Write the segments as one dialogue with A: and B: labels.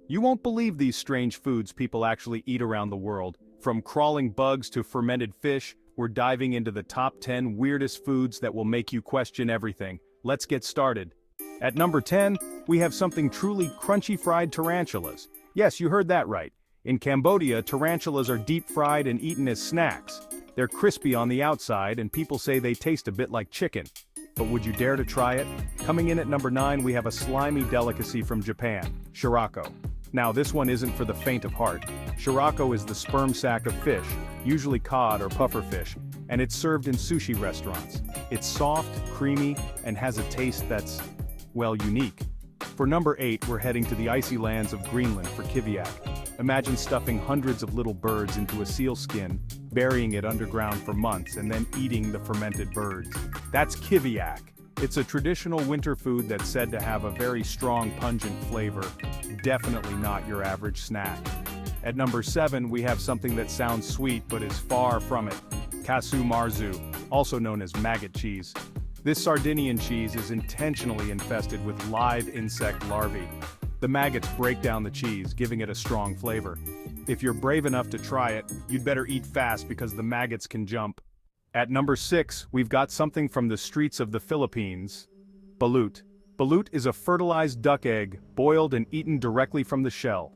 A: You won't believe these strange foods people actually eat around the world. From crawling bugs to fermented fish, we're diving into the top 10 weirdest foods that will make you question everything. Let's get started. At number 10, we have something truly crunchy fried tarantulas. Yes, you heard that right. In Cambodia, tarantulas are deep-fried and eaten as snacks. They're crispy on the outside and people say they taste a bit like chicken. But would you dare to try it? Coming in at number 9, we have a slimy delicacy from Japan, shirako. Now this one isn't for the faint of heart. Shirako is the sperm sac of fish, usually cod or pufferfish, and it's served in sushi restaurants. It's soft, creamy, and has a taste that's, well, unique. For number 8, we're heading to the icy lands of Greenland for kiviak. Imagine stuffing hundreds of little birds into a seal skin, burying it underground for months, and then eating the fermented birds. That's kiviak. It's a traditional winter food that's said to have a very strong pungent flavor, definitely not your average snack. At number 7, we have something that sounds sweet but is far from it. Casu marzu, also known as maggot cheese. This Sardinian cheese is intentionally infested with live insect larvae. The maggots break down the cheese, giving it a strong flavor. If you're brave enough to try it, you'd better eat fast because the maggots can jump. At number 6, we've got something from the streets of the Philippines. Balut. Balut is a fertilized duck egg, boiled and eaten directly from the shell.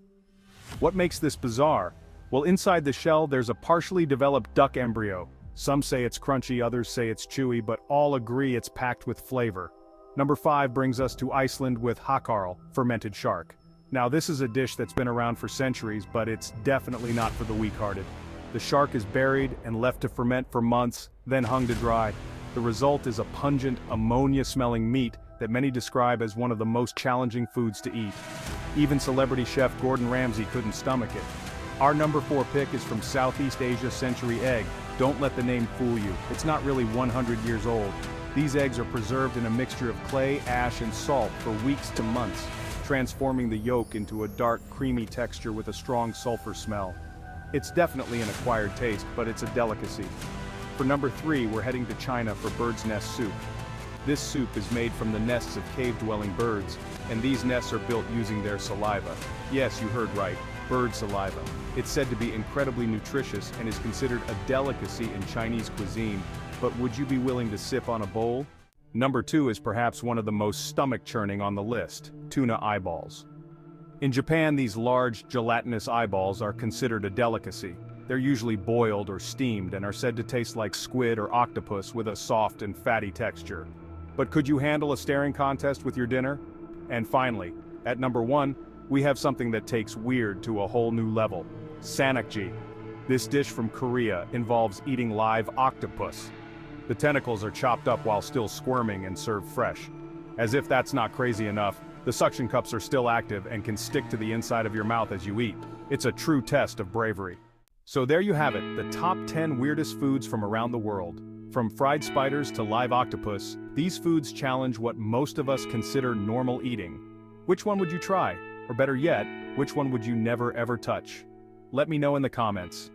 A: What makes this bizarre? Well, inside the shell there's a partially developed duck embryo. Some say it's crunchy, others say it's chewy, but all agree it's packed with flavor. Number 5 brings us to Iceland with hakarl, fermented shark. Now this is a dish that's been around for centuries, but it's definitely not for the weak-hearted. The shark is buried and left to ferment for months, then hung to dry. The result is a pungent, ammonia-smelling meat that many describe as one of the most challenging foods to eat. Even celebrity chef Gordon Ramsay couldn't stomach it. Our number 4 pick is from Southeast Asia century egg. Don't let the name fool you, it's not really 100 years old. These eggs are preserved in a mixture of clay, ash, and salt for weeks to months, transforming the yolk into a dark, creamy texture with a strong sulfur smell. It's definitely an acquired taste, but it's a delicacy. For number 3, we're heading to China for bird's nest soup. This soup is made from the nests of cave-dwelling birds, and these nests are built using their saliva. Yes, you heard right, bird saliva. It's said to be incredibly nutritious and is considered a delicacy in Chinese cuisine, but would you be willing to sip on a bowl? Number 2 is perhaps one of the most stomach-churning on the list, tuna eyeballs. In Japan, these large, gelatinous eyeballs are considered a delicacy. They're usually boiled or steamed and are said to taste like squid or octopus with a soft and fatty texture. But could you handle a staring contest with your dinner? And finally, at number 1, we have something that takes weird to a whole new level. Sanakji. This dish from Korea involves eating live octopus. The tentacles are chopped up while still squirming and served fresh. As if that's not crazy enough, the suction cups are still active and can stick to the inside of your mouth as you eat. It's a true test of bravery. So there you have it, the top 10 weirdest foods from around the world. From fried spiders to live octopus, these foods challenge what most of us consider normal eating. Which one would you try? Or better yet, which one would you never ever touch? Let me know in the comments.